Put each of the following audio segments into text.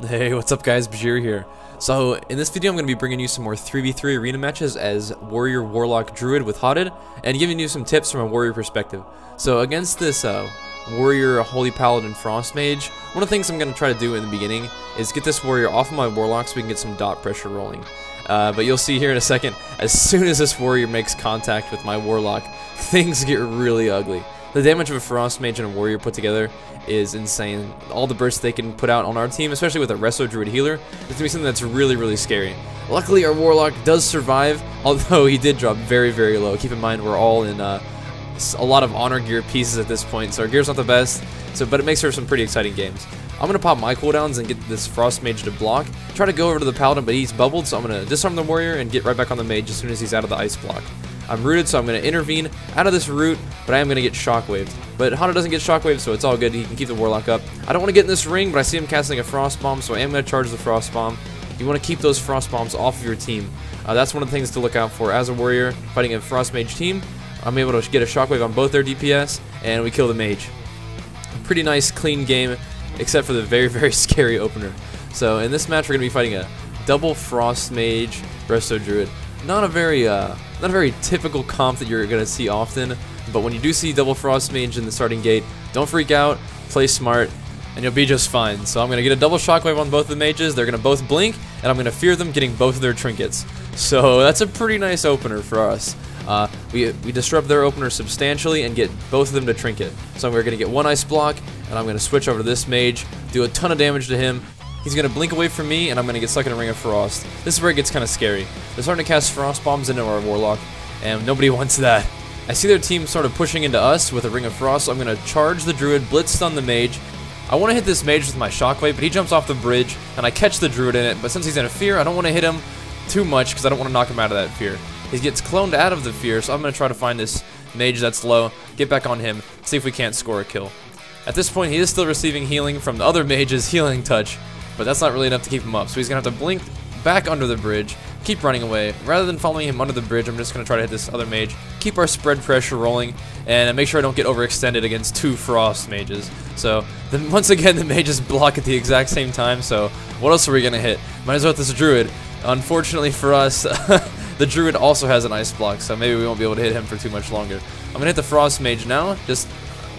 Hey, what's up guys, Bajheera here. So, in this video I'm going to be bringing you some more 3v3 arena matches as Warrior, Warlock, Druid with Hotted, and giving you some tips from a Warrior perspective. So against this Warrior, Holy Paladin, Frost Mage, one of the things I'm going to try to do in the beginning is get this Warrior off of my Warlock so we can get some dot pressure rolling. But you'll see here in a second, as soon as this Warrior makes contact with my Warlock, things get really ugly. The damage of a Frost Mage and a Warrior put together is insane. All the bursts they can put out on our team, especially with a Resto Druid healer, it's going to be something that's really, really scary. Luckily, our Warlock does survive, although he did drop very, very low. Keep in mind, we're all in a lot of honor gear pieces at this point, so our gear's not the best, but it makes for some pretty exciting games. I'm going to pop my cooldowns and get this Frost Mage to block. Try to go over to the Paladin, but he's bubbled, so I'm going to disarm the Warrior and get right back on the Mage as soon as he's out of the ice block. I'm rooted, so I'm going to intervene out of this root, but I am going to get shockwaved. But Hotted doesn't get shockwaved, so it's all good. He can keep the Warlock up. I don't want to get in this ring, but I see him casting a Frost Bomb, so I am going to charge the Frost Bomb. You want to keep those Frost Bombs off of your team. That's one of the things to look out for as a Warrior fighting a Frost Mage team. I'm able to get a shockwave on both their DPS, and we kill the Mage. Pretty nice, clean game, except for the very, very scary opener. So in this match, we're going to be fighting a double Frost Mage, Resto Druid. Not a very typical comp that you're going to see often, but when you do see double Frost Mage in the starting gate, don't freak out, play smart, and you'll be just fine. So I'm going to get a double shockwave on both the mages. They're going to both blink, and I'm going to fear them getting both of their trinkets. So that's a pretty nice opener for us. We disrupt their opener substantially and get both of them to trinket. So we're going to get one ice block, and I'm going to switch over to this mage, do a ton of damage to him. He's going to blink away from me, and I'm going to get stuck in a Ring of Frost. This is where it gets kind of scary. They're starting to cast Frost Bombs into our Warlock, and nobody wants that. I see their team sort of pushing into us with a Ring of Frost, so I'm going to charge the Druid, Blitz Stun the Mage. I want to hit this Mage with my Shockwave, but he jumps off the bridge, and I catch the Druid in it, but since he's in a fear, I don't want to hit him too much, because I don't want to knock him out of that fear. He gets cloned out of the fear, so I'm going to try to find this Mage that's low, get back on him, see if we can't score a kill. At this point, he is still receiving healing from the other Mage's healing touch, but that's not really enough to keep him up, so he's going to have to blink back under the bridge, keep running away. Rather than following him under the bridge, I'm just going to try to hit this other mage, keep our spread pressure rolling, and make sure I don't get overextended against two Frost Mages. So, then once again, the mages block at the exact same time, so what else are we going to hit? Might as well hit this Druid. Unfortunately for us, the Druid also has an ice block, so maybe we won't be able to hit him for too much longer. I'm going to hit the Frost Mage now. Just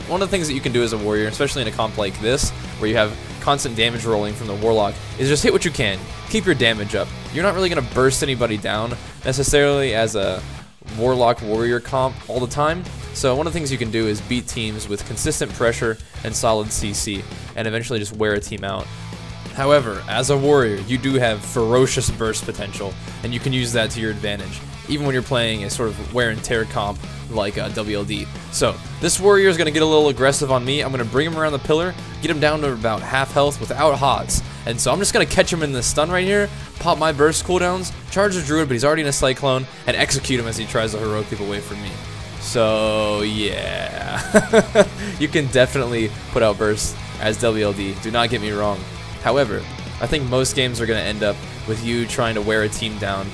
one of the things that you can do as a Warrior, especially in a comp like this, where you have constant damage rolling from the Warlock, is just hit what you can. Keep your damage up. You're not really going to burst anybody down necessarily as a Warlock Warrior comp all the time. So one of the things you can do is beat teams with consistent pressure and solid CC, and eventually just wear a team out. However, as a Warrior, you do have ferocious burst potential, and you can use that to your advantage, even when you're playing a sort of wear and tear comp like WLD. So, this Warrior is going to get a little aggressive on me. I'm going to bring him around the pillar, get him down to about half health without HOTS. And so I'm just going to catch him in the stun right here, pop my burst cooldowns, charge the Druid, but he's already in a Cyclone, and execute him as he tries to heroic leap away from me. So, yeah. You can definitely put out bursts as WLD. Do not get me wrong. However, I think most games are going to end up with you trying to wear a team down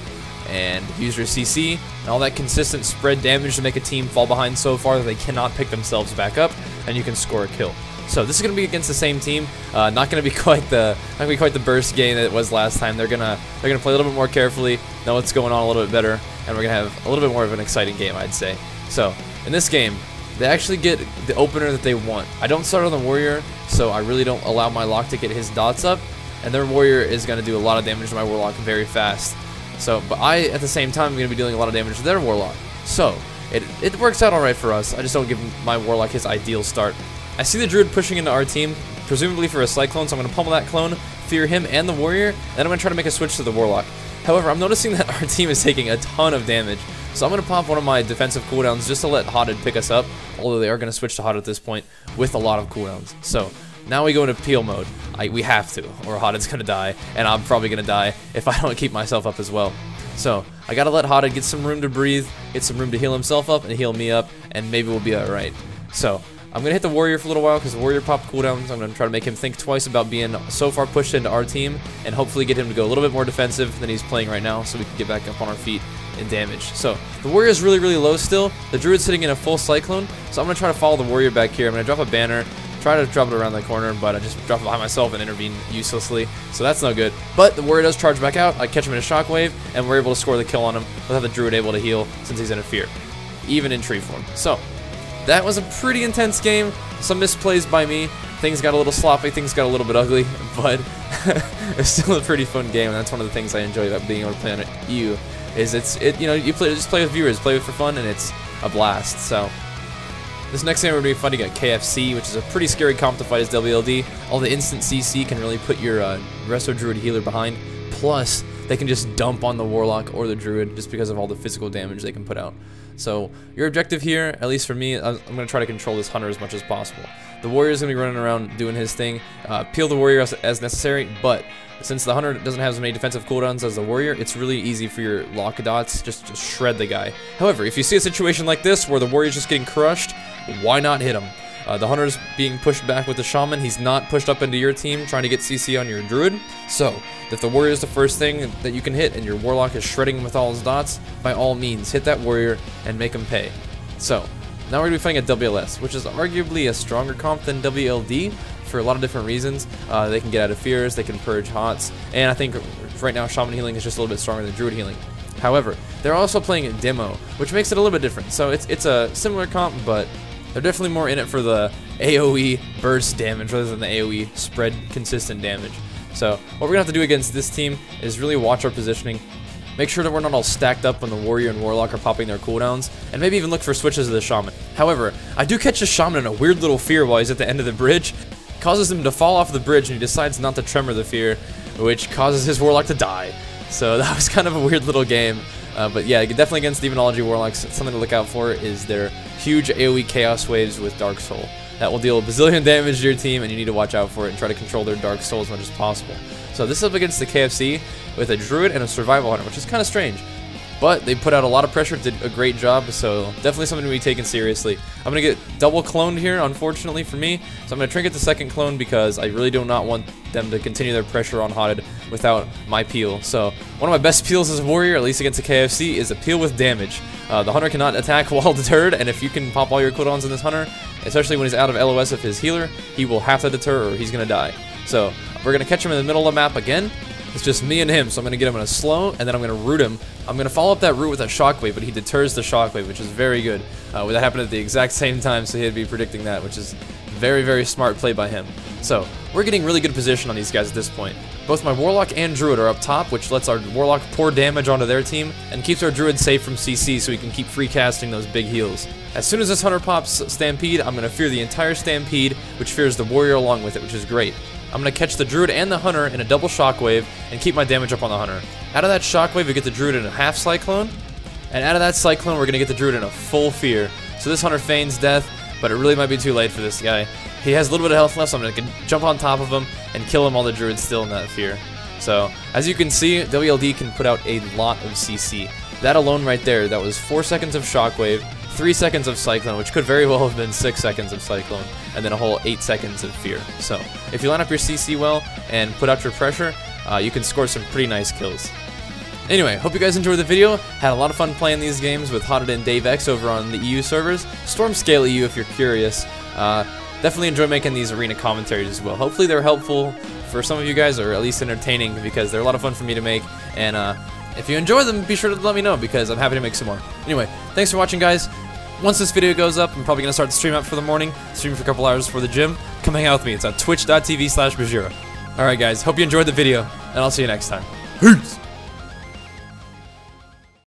and use your CC and all that consistent spread damage to make a team fall behind so far that they cannot pick themselves back up, and you can score a kill. So this is going to be against the same team. Not going to be quite the burst game that it was last time. They're gonna play a little bit more carefully, know what's going on a little bit better, and we're gonna have a little bit more of an exciting game, I'd say. So in this game, they actually get the opener that they want. I don't start on the Warrior, so I really don't allow my Lock to get his dots up, and their Warrior is going to do a lot of damage to my Warlock very fast. So, but I, at the same time, am going to be dealing a lot of damage to their Warlock. So, it works out alright for us. I just don't give my Warlock his ideal start. I see the Druid pushing into our team, presumably for a Cyclone, so I'm going to pummel that clone, fear him and the Warrior, then I'm going to try to make a switch to the Warlock. However, I'm noticing that our team is taking a ton of damage, so I'm going to pop one of my defensive cooldowns just to let Hotted pick us up, although they are going to switch to Hotted at this point with a lot of cooldowns. So, now we go into peel mode. We have to, or Hotted's going to die, and I'm probably going to die if I don't keep myself up as well. So, I got to let Hotted get some room to breathe, get some room to heal himself up, and heal me up, and maybe we'll be alright. So, I'm going to hit the Warrior for a little while because the Warrior popped cooldowns. I'm going to try to make him think twice about being so far pushed into our team, and hopefully get him to go a little bit more defensive than he's playing right now so we can get back up on our feet in damage. So, the Warrior is really, really low still. The Druid's sitting in a full Cyclone, so I'm going to try to follow the Warrior back here. I'm going to drop a banner, Try to drop it around the corner, but I just drop it behind myself and intervene uselessly, so that's no good. But the warrior does charge back out. I catch him in a shockwave, and we're able to score the kill on him without the druid able to heal since he's in a fear, even in tree form. So that was a pretty intense game. Some misplays by me. Things got a little sloppy, things got a little bit ugly, but it's still a pretty fun game, and that's one of the things I enjoy about being able to play on EU. Is you just play with viewers, play with for fun, and it's a blast. So this next game we're going to be fighting at KFC, which is a pretty scary comp to fight as WLD. All the instant CC can really put your Resto Druid healer behind. Plus, they can just dump on the Warlock or the Druid just because of all the physical damage they can put out. So your objective here, at least for me, I'm going to try to control this Hunter as much as possible. The Warrior's going to be running around doing his thing. Peel the Warrior as necessary, but since the Hunter doesn't have as many defensive cooldowns as the Warrior, it's really easy for your lock dots just to shred the guy. However, if you see a situation like this where the Warrior's just getting crushed, why not hit him? The Hunter's being pushed back with the Shaman. He's not pushed up into your team trying to get CC on your Druid. So, if the Warrior is the first thing that you can hit and your Warlock is shredding him with all his dots, by all means, hit that Warrior and make him pay. So, now we're going to be fighting at WLS, which is arguably a stronger comp than WLD for a lot of different reasons. They can get out of fears, they can purge hots, and I think right now Shaman healing is just a little bit stronger than Druid healing. However, they're also playing a demo, which makes it a little bit different. So it's a similar comp, but they're definitely more in it for the AoE burst damage rather than the AoE spread consistent damage. So what we're going to have to do against this team is really watch our positioning, make sure that we're not all stacked up when the Warrior and Warlock are popping their cooldowns, and maybe even look for switches of the Shaman. However, I do catch the Shaman in a weird little fear while he's at the end of the bridge, causes him to fall off the bridge, and he decides not to tremor the fear, which causes his Warlock to die. So that was kind of a weird little game. But yeah, definitely against Demonology Warlocks, something to look out for is their huge AoE Chaos Waves with Dark Soul. That will deal a bazillion damage to your team, and you need to watch out for it and try to control their Dark Soul as much as possible. So this is up against the KFC with a Druid and a Survival Hunter, which is kind of strange. But they put out a lot of pressure, did a great job, so definitely something to be taken seriously. I'm going to get double cloned here, unfortunately for me, so I'm going to trinket the second clone because I really do not want them to continue their pressure on Hotted without my peel. So one of my best peels as a Warrior, at least against the KFC, is a peel with damage. The Hunter cannot attack while deterred, and if you can pop all your cooldowns in this Hunter, especially when he's out of LOS of his healer, he will have to deter or he's going to die. So we're going to catch him in the middle of the map again. It's just me and him, so I'm going to get him in a slow, and then I'm going to root him. I'm going to follow up that root with a shockwave, but he deters the shockwave, which is very good. That happened at the exact same time, so he'd be predicting that, which is very, very smart play by him. So, we're getting really good position on these guys at this point. Both my Warlock and Druid are up top, which lets our Warlock pour damage onto their team, and keeps our Druid safe from CC so we can keep free casting those big heals. As soon as this Hunter pops Stampede, I'm going to fear the entire Stampede, which fears the Warrior along with it, which is great. I'm going to catch the Druid and the Hunter in a double Shockwave and keep my damage up on the Hunter. Out of that Shockwave, we get the Druid in a half Cyclone, and out of that Cyclone, we're going to get the Druid in a full Fear. So this Hunter feigns death, but it really might be too late for this guy. He has a little bit of health left, so I'm going to jump on top of him and kill him while the Druid's still in that Fear. So, as you can see, WLD can put out a lot of CC. That alone right there, that was 4 seconds of Shockwave, 3 seconds of Cyclone, which could very well have been 6 seconds of Cyclone, and then a whole 8 seconds of Fear. So, if you line up your CC well and put out your pressure, you can score some pretty nice kills. Anyway, hope you guys enjoyed the video. Had a lot of fun playing these games with Hotted and Davex over on the EU servers. Storm Scale EU if you're curious. Definitely enjoy making these arena commentaries as well. Hopefully they're helpful for some of you guys, or at least entertaining, because they're a lot of fun for me to make. And if you enjoy them, be sure to let me know, because I'm happy to make some more. Anyway, thanks for watching, guys. Once this video goes up, I'm probably going to start the stream out for the morning, stream for a couple hours before the gym. Come hang out with me. It's on twitch.tv/Bajheera. Alright guys, hope you enjoyed the video, and I'll see you next time. Peace!